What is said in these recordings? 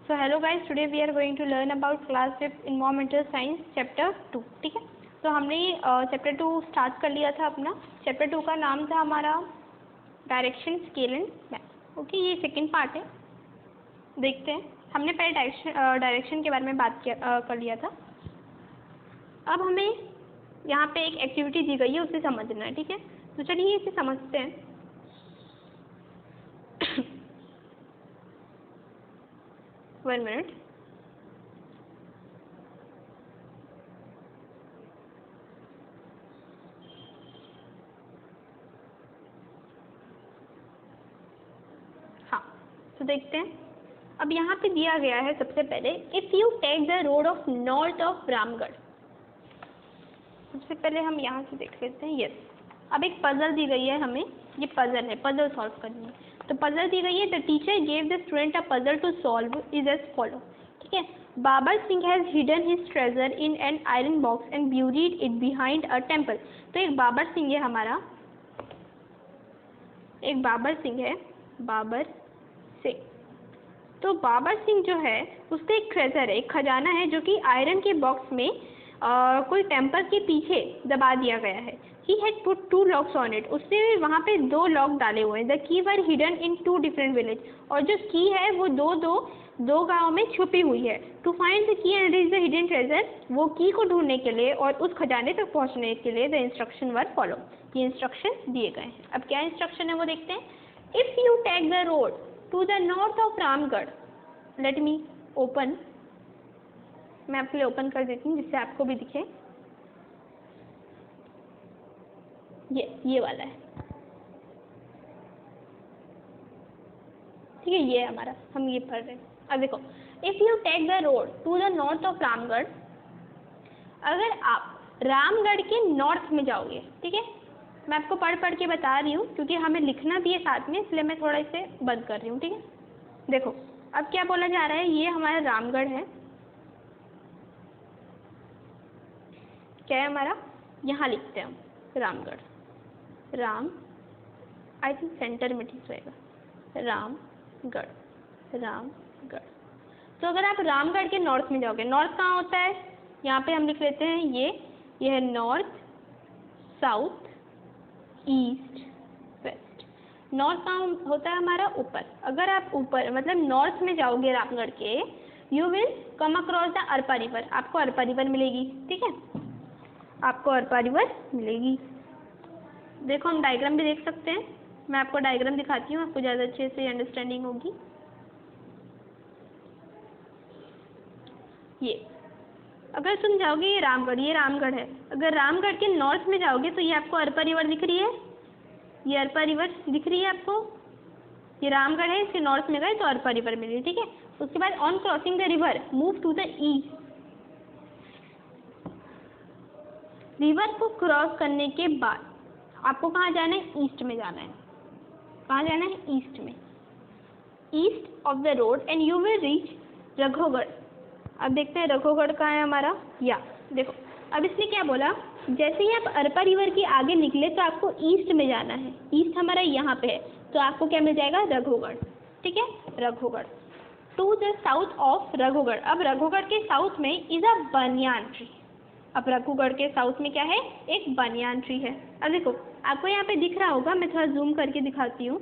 So hello guys, today we are going to learn about class 5 environmental science chapter 2. ठीक है, तो हमने chapter 2 start कर लिया था अपना. चैप्टर 2 का नाम था हमारा direction, scale and map. Okay, ये सेकंड पार्ट है. देखते हैं, हमने पहले डायरेक्शन के बारे में बात कर लिया था. अब हमें यहाँ पे एक एक्टिविटी दी गई है, उसे समझना है. ठीक है, तो चलिए इसे समझते हैं. One minute. हाँ, तो देखते हैं. अब यहाँ पे दिया गया है सबसे पहले, if you take the road of north of Ramgarh. सबसे पहले हम यहाँ से देख लेते हैं. यस, अब एक पजल दी गई है हमें. ये पजल है, पजल सॉल्व करनी है. तो पजल दी गई है. The teacher gave the student a puzzle to solve is as follow. ठीक है, Babar Singh has hidden his treasure in an iron box and buried it behind a temple. तो एक बाबर सिंह है हमारा, एक बाबर सिंह है, बाबर सिंह. तो बाबर सिंह जो है उसका एक ट्रेजर है, एक खजाना है जो कि आयरन के बॉक्स में कोई टेम्पल के पीछे दबा दिया गया है. He had put 2 locks on it. उसने वहाँ पे 2 लॉक डाले हुए हैं. The key were hidden in 2 different village. और जो की है वो दो गाँव में छुपी हुई है. To find the key and reach the hidden treasure, वो की को ढूंढने के लिए और उस खजाने तक पहुँचने के लिए द इंस्ट्रक्शन वर फॉलो. ये इंस्ट्रक्शन दिए गए हैं. अब क्या इंस्ट्रक्शन है वो देखते हैं. If you take the road to the north of Ramgarh, let me open. मैं आपके लिए ओपन कर देती हूँ जिससे आपको भी दिखे. ये वाला है. ठीक है, ये हमारा, हम ये पढ़ रहे हैं. अब देखो, if you take the road to the north of Ramgarh, अगर आप रामगढ़ के नॉर्थ में जाओगे. ठीक है, मैं आपको पढ़ के बता रही हूँ क्योंकि हमें लिखना भी है साथ में, इसलिए मैं थोड़ा इसे बंद कर रही हूँ. ठीक है, देखो अब क्या बोला जा रहा है. ये हमारा रामगढ़ है. क्या है हमारा, यहाँ लिखते हैं हम Ramgarh. Ram, I think centre में ठीक रहेगा. रामगढ़, रामगढ़. तो अगर आप रामगढ़ के नॉर्थ में जाओगे, नॉर्थ कहाँ होता है, यहाँ पे हम लिख लेते हैं ये है north, south, east, west. North कहाँ होता है हमारा, ऊपर. अगर आप ऊपर मतलब नॉर्थ में जाओगे रामगढ़ के, you will come across the Arpa river. आपको अरपा रिवर मिलेगी. ठीक है, आपको अरपा रिवर मिलेगी. देखो हम डायग्राम भी देख सकते हैं. मैं आपको डायग्राम दिखाती हूँ, आपको ज़्यादा अच्छे से अंडरस्टैंडिंग होगी. ये अगर तुम जाओगे, ये रामगढ़ है. अगर रामगढ़ के नॉर्थ में जाओगे तो ये आपको अरपा रिवर दिख रही है. ये अरपा रिवर दिख रही है आपको. ये रामगढ़ है, इसके नॉर्थ में गए तो अरपा रिवर मिली. ठीक है, उसके बाद on crossing the river move to the east. River को क्रॉस करने के बाद आपको कहाँ जाना है, ईस्ट में जाना है. कहाँ जाना है, ईस्ट में. East of the road and you will reach Raghogarh. अब देखते हैं रघोगढ़ कहाँ है हमारा. या देखो, अब इसने क्या बोला, जैसे ही आप अरपा रिवर के आगे निकले तो आपको ईस्ट में जाना है. ईस्ट हमारा यहाँ पे है, तो आपको क्या मिल जाएगा, रघोगढ़. ठीक है, Raghogarh. To the south of Raghogarh. अब रघोगढ़ के साउथ में इज अ बनियान ट्री. अब रघुगढ़ के साउथ में क्या है, एक बनियान ट्री है. अब देखो आपको यहाँ पे दिख रहा होगा, मैं थोड़ा जूम करके दिखाती हूँ.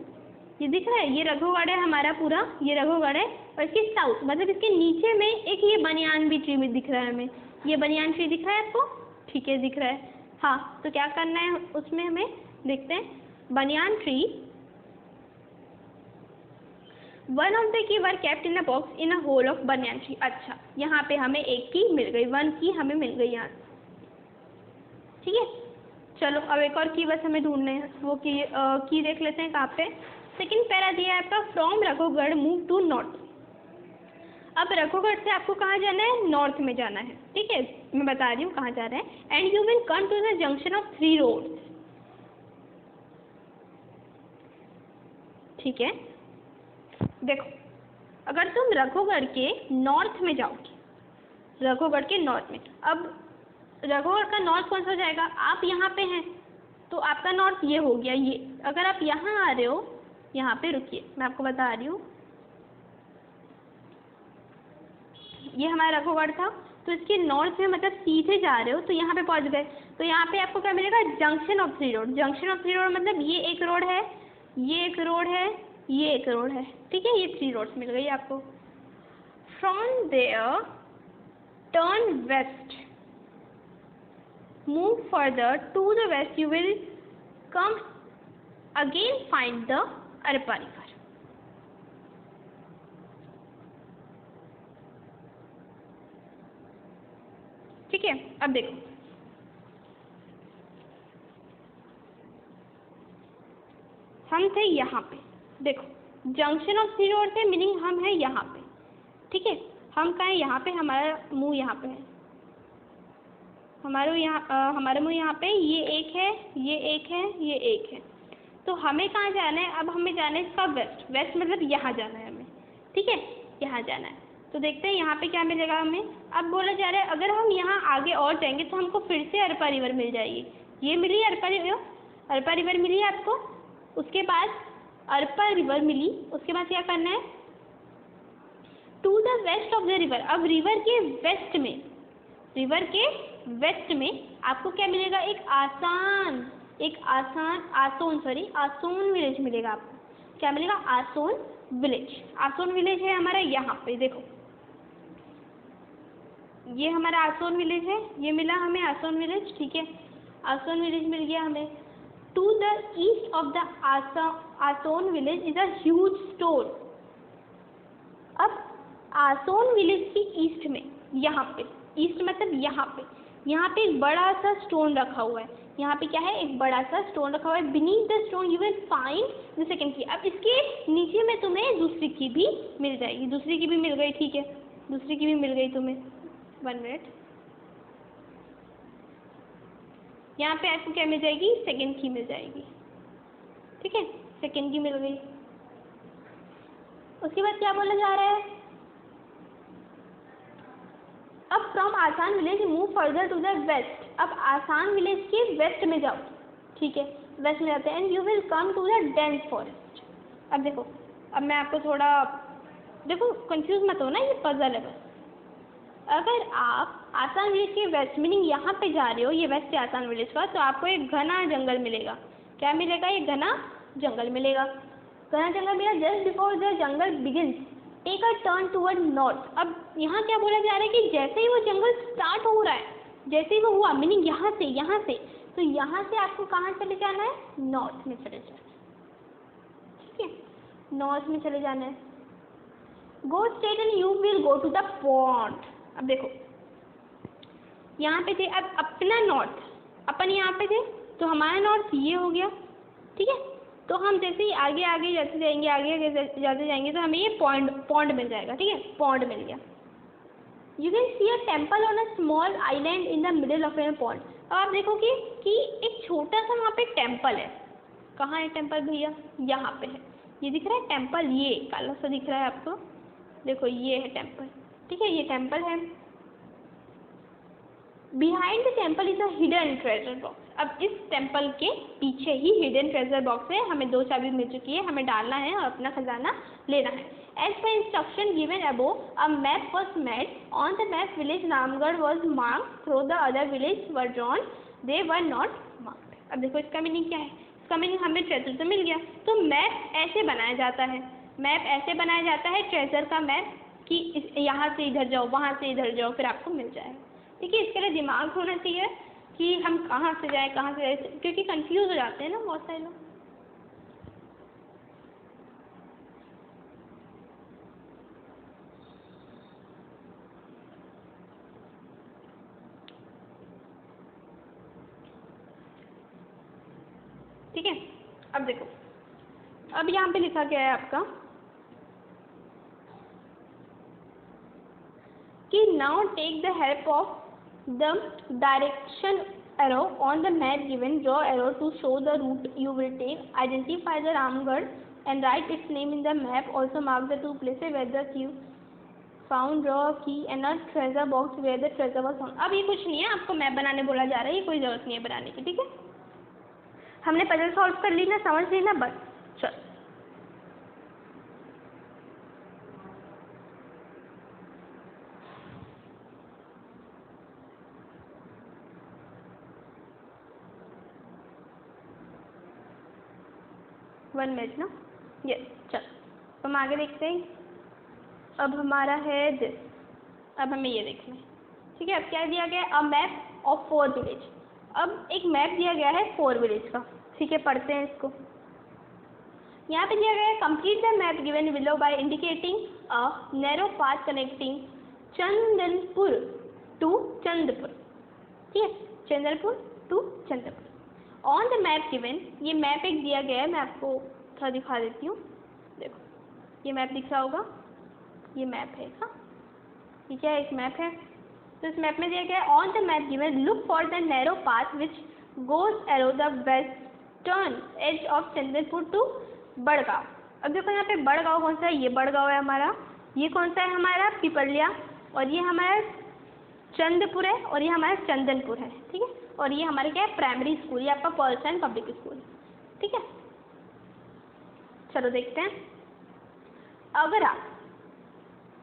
ये दिख रहा है, ये रघुगढ़ है हमारा पूरा, ये रघुगढ़ है. और इसके साउथ मतलब इसके नीचे में एक ये बनियान भी ट्री में दिख रहा है हमें. ये बनियान ट्री दिख रहा है आपको. ठीक है, दिख रहा है. हाँ, तो क्या करना है उसमें, हमें देखते हैं. Banyan tree, one of the key were kept in a box in a hole of banyan tree. अच्छा, यहाँ पे हमें एक की मिल गई, 1 की हमें मिल गई यहाँ. ठीक है, चलो अब एक और की बस हमें ढूंढने हैं. वो की देख लेते हैं कहाँ पे. सेकंड पैरा दिया है आपका, from Raghugarh move to north. अब रघुगढ़ से आपको कहाँ जाना है, नॉर्थ में जाना है. ठीक है, मैं बता रही हूँ कहाँ जा रहे हैं. And you will come to the junction of 3 roads. ठीक है, देखो अगर तुम रघुगढ़ के नॉर्थ में जाओगे, रघुगढ़ के नॉर्थ में, अब रघुगढ़ का नॉर्थ कौन सा हो जाएगा, आप यहाँ पे हैं तो आपका नॉर्थ ये हो गया. ये अगर आप यहाँ आ रहे हो, यहाँ पे रुकिए, मैं आपको बता रही हूँ. ये हमारा रघुगढ़ था, तो इसके नॉर्थ में मतलब सीधे जा रहे हो तो यहाँ पे पहुँच गए। तो यहाँ पे आपको क्या मिलेगा, junction of 3 road. Junction of 3 road मतलब ये एक रोड है, ये एक रोड है, ये एक रोड है, ठीक है, ये 3 रोड्स मिल गई आपको। From there turn west, move further to the west, you will come again find the Arpa river. ठीक है, अब देखो हम थे यहाँ पे, देखो जंक्शन ऑफ 3 रोड थे, मीनिंग हम हैं यहाँ पे, ठीक है, हम कहाँ हैं, यहाँ पे, हमारा मुंह यहाँ पे है, हमारा मुंह यहाँ पे, ये एक है, ये एक है, ये एक है। तो हमें कहाँ जाना है, अब हमें जाना है इसका वेस्ट। वेस्ट मतलब यहाँ जाना है हमें, ठीक है, यहाँ जाना है। तो देखते हैं यहाँ पे क्या मिलेगा हमें। अब बोला जा रहा है अगर हम यहाँ आगे और जाएंगे तो हमको फिर से अरपा रिवर मिल जाएगी। ये मिली अरपा रिवर मिली आपको। उसके बाद अरपा रिवर मिली, उसके बाद क्या करना है, to the west of the river. अब रिवर के वेस्ट में आपको क्या मिलेगा, आसोन विलेज मिलेगा आपको। क्या मिलेगा, आसोन विलेज है हमारा यहाँ पे, देखो ये हमारा आसोन विलेज है, ये मिला हमें आसोन विलेज, ठीक है, आसोन विलेज मिल गया हमें। To the east of the Ason village is a huge store. अब आसोन विलेज की ईस्ट में, यहाँ पे, ईस्ट मतलब यहाँ पे एक बड़ा सा स्टोन रखा हुआ है। यहाँ पे क्या है, एक बड़ा सा स्टोन रखा हुआ है। Beneath the stone you will find the second की। अब इसके नीचे में तुम्हें दूसरी की भी मिल जाएगी, दूसरी की भी मिल गई, ठीक है, दूसरी की भी मिल गई तुम्हें। 1 मिनट, यहाँ पे आपको क्या मिल जाएगी, सेकंड की मिल जाएगी, ठीक है, सेकंड की मिल गई। उसके बाद क्या बोला जा रहा है, अब from Asan village move further to the west. अब आसान विलेज के वेस्ट में जाओ, ठीक है, वेस्ट में जाते हैं, and you will come to the dense forest. अब देखो, अब मैं आपको थोड़ा, देखो कंफ्यूज मत हो ना, ये पजल है बस। अगर आप आसान विलेज के वेस्ट, मीनिंग यहाँ पे जा रहे हो, ये वेस्ट है आसान विलेज का, तो आपको एक घना जंगल मिलेगा। क्या मिलेगा, ये घना जंगल मिलेगा। घना जंगल मिलेगा। Just before the jungle begins take a turn toward north. अब यहाँ क्या बोला जा रहा है कि जैसे ही वो जंगल स्टार्ट हो रहा है, जैसे ही वो हुआ, मीनिंग यहाँ से, तो यहाँ से आपको कहाँ चले जाना है, नॉर्थ में चले जाना है, ठीक है, नॉर्थ में चले जाना है। Go straight and you will go to the pond. अब देखो यहाँ पे थे, अब अपना नॉर्थ, अपन यहाँ पे थे, तो हमारा नॉर्थ ये हो गया, ठीक है। तो हम जैसे ही आगे जाते जाएंगे तो हमें ये पॉन्ड मिल जाएगा, ठीक है, पॉन्ड मिल गया। You can see a temple on a small island in the middle of A pond. अब आप देखोगे कि एक छोटा सा वहाँ पे टेम्पल है। कहाँ है टेम्पल भैया, यहाँ पे है, ये दिख रहा है टेम्पल, ये काला सा दिख रहा है आपको, देखो ये है टेम्पल, ठीक है, ये टेम्पल है। Behind the temple is a hidden treasure box. अब इस टेम्पल के पीछे ही हिडन ट्रेजर बॉक्स है, हमें 2 चाबी मिल चुकी है, हमें डालना है और अपना खजाना लेना है। As per instruction given above, a map was made on the map, village Ramgarh was marked through the other village were drawn, they were not marked. अब देखो इसका मीनिंग क्या है, इसका मीनिंग हमें ट्रेजर तो मिल गया। तो मैप ऐसे बनाया जाता है, ट्रेजर का मैप, कि यहाँ से इधर जाओ, वहाँ से इधर जाओ, फिर आपको मिल जाएगा, ठीक है। इसके लिए दिमाग होना चाहिए कि हम कहाँ से जाएं, क्योंकि कंफ्यूज हो जाते हैं ना बहुत सारे लोग। ठीक है, अब देखो, अब यहाँ पे लिखा गया है आपका कि now take the help of the direction arrow on the map given, draw arrow to show the route you will take, identify the Ramgarh and write its name in the map, also mark the 2 places where the key found, draw a key and a treasure box where the treasure was found। अब ये कुछ नहीं है, आपको map बनाने बोला जा रहा है, ये कोई ज़रूरत नहीं है बनाने की, ठीक है। हमने पजल सॉल्व कर ली ना, समझ ली ना, बस चल। 1 मिनट ना, यस। चलो तो हम आगे देखते हैं। अब हमारा है दिस, अब हमें ये देखना है, ठीक है। अब क्या दिया गया है, अ मैप ऑफ 4 विलेज। अब एक मैप दिया गया है 4 विलेज का, ठीक है, पढ़ते हैं इसको। यहाँ पे दिया गया है complete the map given below by indicating a narrow path connecting Chandanpur to Chandrapur, ठीक है, Chandrapur to Chandrapur. On the map given, ये मैप एक दिया गया है, मैं आपको थोड़ा दिखा देती हूँ। देखो ये मैप दिख रहा होगा, ये मैप है, हाँ ठीक है, एक मैप है। तो इस मैप में दिया गया है on the map given look for the narrow path which goes अरो the western edge of Chandrapur to Badgaon. अब देखो यहाँ पे बड़गांव कौन सा है, ये बड़गांव है हमारा, ये कौन सा है हमारा पिपलिया, और ये हमारा चंद्रपुर है, और ये हमारा चंदनपुर है, ठीक है। और ये हमारे क्या है, प्राइमरी स्कूल, ये आपका पर्सन पब्लिक स्कूल, ठीक है। चलो देखते हैं। अगर आप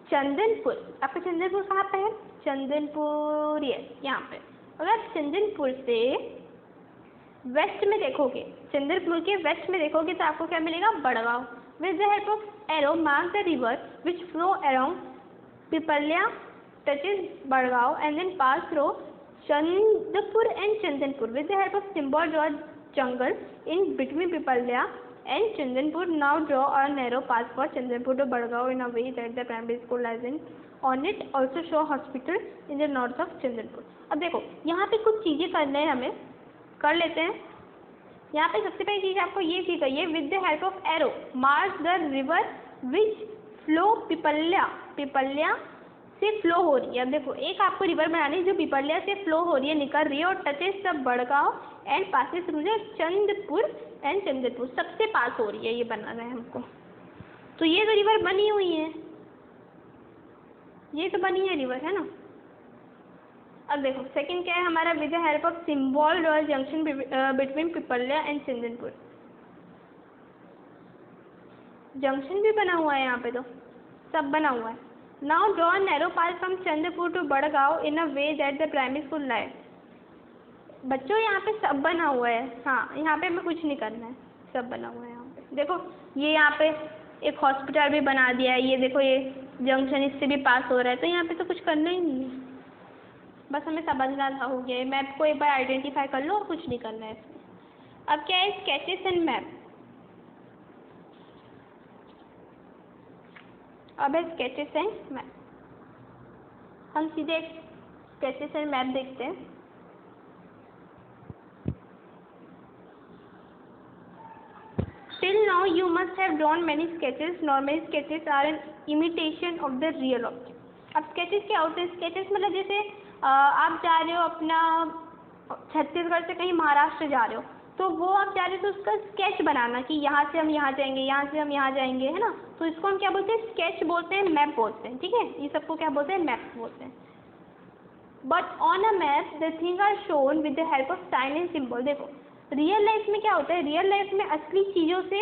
चंदनपुर, आपका चंदनपुर कहाँ पे है, चंदनपुर ये यहाँ पे, अगर आप चंदनपुर से वेस्ट में देखोगे, चंद्रपुर के वेस्ट में देखोगे तो आपको क्या मिलेगा, Badgaon. With the help of arrow mark the river which flow around Piplia touches Badgaon and then pass through Chandrapur and Chandanpur. With the help of symbol draw jungle in between Piplia and Chandanpur. Now draw a narrow path for Chandanpur to Badgaon in a way that the primary school lies in. On it also show hospital in the north of Chandanpur. अब देखो यहाँ पे कुछ चीज़ें करने हैं, हमें कर लेते हैं। यहाँ पे सबसे पहली चीज़ आपको ये दी गई है, with the help of arrow mark the river which flow Piplia, Piplia से फ्लो हो रही है। अब देखो एक आपको रिवर बनानी है जो पिपलिया से फ्लो हो रही है, निकल रही है, और touches the Badgaon and passes through the Chandrapur and Chandrapur, सबसे पास हो रही है, ये बनाना है हमको। तो ये तो रिवर बनी हुई है, ये तो बनी है रिवर, है ना। अब देखो सेकंड क्या है हमारा, with the help of symbol draw junction between Piplia and Chandanpur. Junction भी बना हुआ है यहाँ पे, तो सब बना हुआ है। Now draw narrow path from Chandrapur to Badgaon in a way that the primary school life. बच्चों यहाँ पे सब बना हुआ है, हाँ यहाँ पे हमें कुछ नहीं करना है, सब बना हुआ है यहाँ पे। देखो ये यहाँ पे एक हॉस्पिटल भी बना दिया है, ये देखो ये जंक्शन इससे भी पास हो रहा है, तो यहाँ पे तो कुछ करना ही नहीं है, बस हमें समझना था, हो गया। मैप को एक बार आइडेंटिफाई कर लो और कुछ नहीं करना है इसमें। अब क्या है, स्केचेस एंड मैप। अब है स्केचेस एंड मैप, हम सीधे स्केचेस एंड मैप देखते हैं। Till now you must have drawn many sketches. Normally sketches are an imitation of the real object. अब sketches क्या होते हैं, sketches मतलब जैसे आप जा रहे हो अपना छत्तीसगढ़ से कहीं महाराष्ट्र जा रहे हो, तो वो आप जा रहे हो तो उसका स्केच बनाना कि यहाँ से हम यहाँ जाएंगे, यहाँ से हम यहाँ जाएंगे, है ना। तो इसको हम क्या बोलते हैं, स्केच बोलते हैं, मैप बोलते हैं, ठीक है। ये सबको क्या बोलते हैं, मैप बोलते हैं। But on a map the thing are shown with the help of sign and symbol. देखो रियल लाइफ में क्या होता है, रियल लाइफ में असली चीज़ों से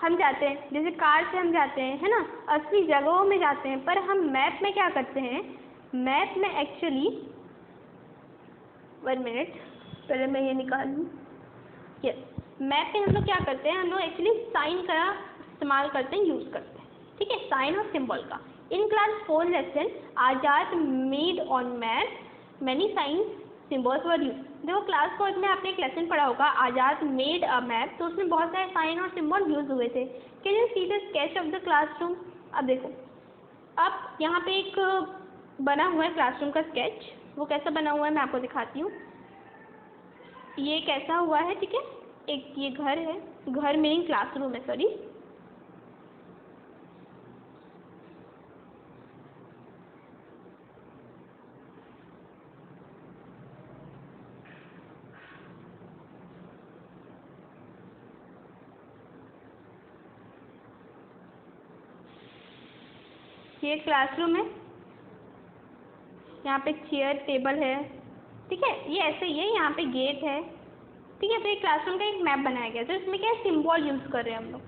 हम जाते हैं, जैसे कार से हम जाते हैं, है ना, असली जगहों में जाते हैं। पर हम मैप में क्या करते हैं, मैप में एक्चुअली 1 मिनट पहले मैं ये निकाल लूँ। यस, मैप में हम लोग क्या करते हैं, हम लोग एक्चुअली साइन का इस्तेमाल करते हैं, यूज़ करते हैं, ठीक है, साइन और सिंबल का। In class 4 lesson Azad made on map many science symbols were use. देखो क्लास 4 में आपने एक लेसन पढ़ा होगा, आजाद मेड अ मैप, तो उसमें बहुत सारे साइन और सिंबल यूज हुए थे। Can you see the sketch of the classroom. अब देखो अब यहाँ पे एक बना हुआ है क्लासरूम का स्केच, वो कैसा बना हुआ है मैं आपको दिखाती हूँ। ये कैसा हुआ है, ठीक है, एक ये घर है, घर मीनिंग क्लासरूम है, सॉरी। ये क्लासरूम है, यहाँ पे चेयर टेबल है, ठीक है, ये ऐसे ही है, यहाँ पे गेट है, ठीक है। तो एक क्लासरूम का एक मैप बनाया गया, तो इसमें क्या है, सिंबल यूज़ कर रहे हैं हम लोग।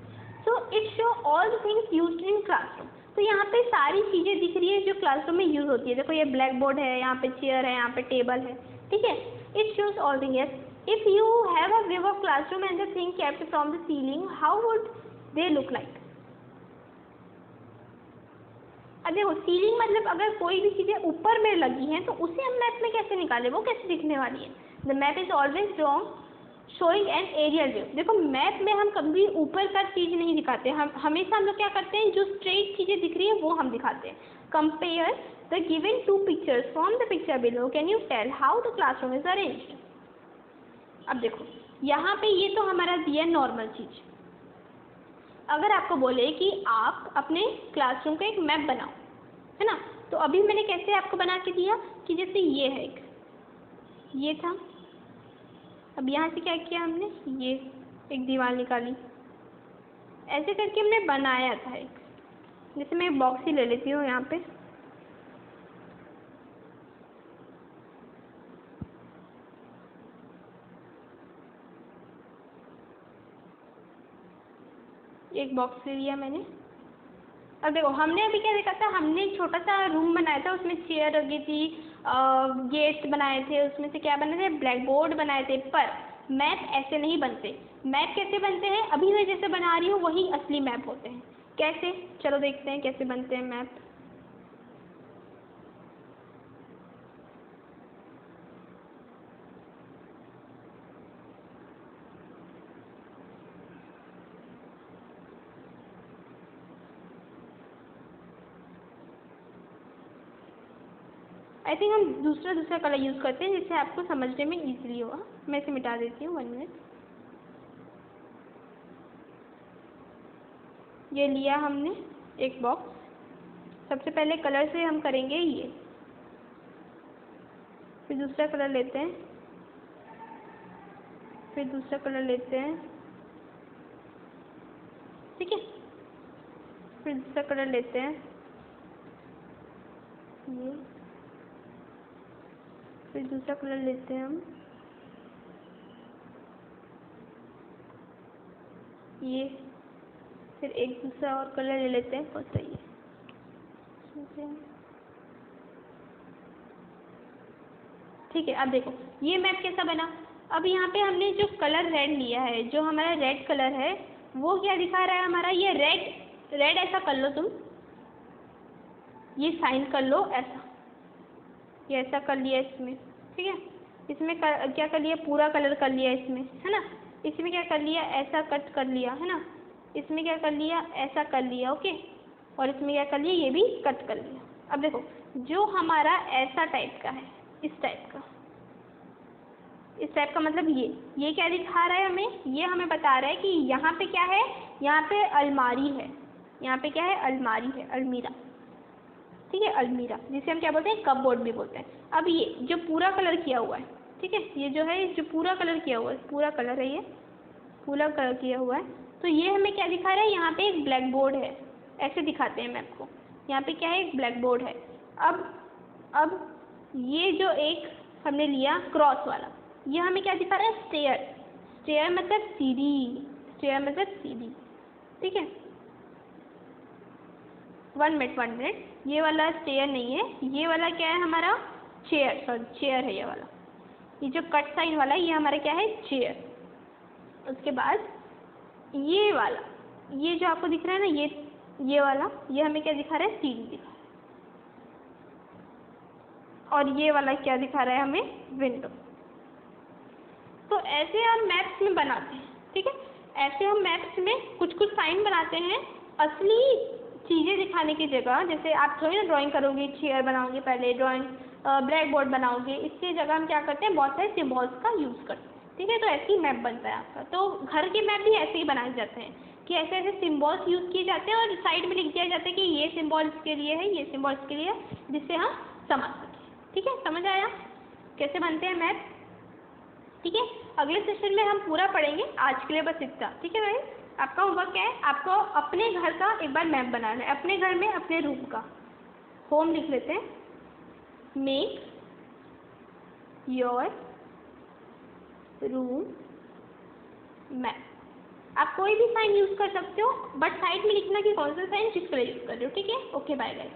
So it show all the things used in classroom. तो यहाँ पे सारी चीज़ें दिख रही है जो क्लासरूम में यूज़ होती है। देखो ये ब्लैक बोर्ड है, यहाँ पे चेयर है, यहाँ पे टेबल है, ठीक है। It shows all thing. Yes, If you have a view of classroom and the thing kept from the ceiling, how would they look like? अब देखो सीलिंग मतलब अगर कोई भी चीज़ें ऊपर में लगी हैं तो उसे हम मैप में कैसे निकालें, वो कैसे दिखने वाली है? The map is always drawn showing an aerial view. देखो मैप में हम कभी ऊपर का चीज़ नहीं दिखाते, हम हमेशा हम लोग क्या करते हैं, जो स्ट्रेट चीज़ें दिख रही है वो हम दिखाते हैं। Compare the given two pictures from the picture below, can you tell how the classroom is arranged? अब देखो यहाँ पे ये तो हमारा दिया नॉर्मल चीज़। अगर आपको बोले कि आप अपने क्लासरूम का एक मैप बनाओ, है ना, तो अभी मैंने कैसे आपको बना के दिया कि जैसे ये है, ये था, अब यहाँ से क्या किया हमने, ये एक दीवार निकाली, ऐसे करके हमने बनाया था एक। जैसे मैं एक बॉक्स ही ले लेती हूँ यहाँ पे, एक बॉक्स ले लिया मैंने। अब देखो हमने अभी क्या देखा था, हमने एक छोटा सा रूम बनाया था, उसमें चेयर लगी थी, गेट बनाए थे, उसमें से क्या बनाए थे, ब्लैक बोर्ड बनाए थे। पर मैप ऐसे नहीं बनते। मैप कैसे बनते हैं, अभी मैं जैसे बना रही हूँ वही असली मैप होते हैं। कैसे, चलो देखते हैं कैसे बनते हैं मैप। आई थिंक हम दूसरा कलर यूज़ करते हैं जिससे आपको समझने में ईजिली होगा। मैं इसे मिटा देती हूँ, 1 मिनट। ये लिया हमने एक बॉक्स। सबसे पहले कलर से हम करेंगे ये, फिर दूसरा कलर लेते हैं, फिर दूसरा कलर लेते हैं, ठीक है, फिर दूसरा कलर लेते हैं ये, फिर दूसरा कलर लेते हैं हम ये, फिर एक दूसरा और कलर ले लेते हैं, कौन सा, ये, ठीक है। अब देखो ये मैप कैसा बना। अब यहाँ पे हमने जो कलर रेड लिया है, जो हमारा रेड कलर है, वो क्या दिखा रहा है हमारा, ये रेड ऐसा कर लो तुम, ये साइन कर लो ऐसा, ये ऐसा कर लिया इसमें, ठीक है। इसमें क्या कर लिया, पूरा कलर कर लिया इसमें, है ना। इसमें क्या कर लिया, ऐसा कट कर लिया, है ना। इसमें क्या कर लिया, ऐसा कर लिया, ओके। और इसमें क्या कर लिया, ये भी कट कर लिया। अब देखो जो हमारा ऐसा टाइप का है, इस टाइप का मतलब ये क्या दिखा रहा है हमें, ये हमें बता रहा है कि यहाँ पे क्या है, यहाँ पे अलमारी है, यहाँ पे क्या है, अलमारी है, अलमीरा, ठीक है, अलमीरा, जिसे हम क्या बोलते हैं, कपबोर्ड भी बोलते हैं। अब ये जो पूरा कलर किया हुआ है, ठीक है, ये जो है जो पूरा कलर किया हुआ है, पूरा कलर है, ये पूरा कलर किया हुआ है, तो ये हमें क्या दिखा रहा है, यहाँ पे एक ब्लैक बोर्ड है, ऐसे दिखाते हैं मैप को। यहाँ पे क्या है, एक ब्लैक बोर्ड है। अब ये जो एक हमने लिया क्रॉस वाला, ये हमें क्या दिखा रहा है, स्टेयर मतलब सीढ़ी, ठीक है। 1 मिनट, ये वाला स्टेयर नहीं है, ये वाला क्या है हमारा, चेयर है ये वाला। ये जो कट साइन वाला है ये हमारा क्या है, चेयर। उसके बाद ये वाला, ये जो आपको दिख रहा है ना, ये वाला, ये हमें क्या दिखा रहा है, सीढ़ी दिखा रहा है। और ये वाला क्या दिखा रहा है हमें, विंडो। तो ऐसे हम मैप्स में बनाते हैं, ठीक है। ऐसे हम मैप्स में कुछ साइन बनाते हैं असली चीज़ें दिखाने की जगह। जैसे आप थोड़ी ना ड्राइंग करोगे, चेयर बनाओगे, पहले ड्राइंग ब्लैक बोर्ड बनाओगे, इसकी जगह हम क्या करते हैं, बहुत सारे सिम्बॉल्स का यूज़ करते हैं, ठीक है। तो ऐसे ही मैप बनता है आपका। तो घर के मैप भी ऐसे ही बनाए जाते हैं कि ऐसे सिम्बॉल्स यूज़ किए जाते हैं और साइड में लिख दिया जाता है कि ये सिम्बॉल इसके लिए है, ये सिम्बॉल इसके लिए है, जिससे हम समझ सकें, ठीक है। समझ आया कैसे बनते हैं मैप, ठीक है। अगले सेशन में हम पूरा पढ़ेंगे, आज के लिए बस इतना, ठीक है भाई। आपका होमवर्क क्या है, आपको अपने घर का एक बार मैप बनाना है, अपने घर में अपने रूम का। होम लिख लेते हैं, मेक योर रूम मैप। आप कोई भी साइन यूज़ कर सकते हो, बट साइड में लिखना कि कौन सा साइन किस कलर यूज़ कर रहे हो, ठीक है। Okay, bye bye.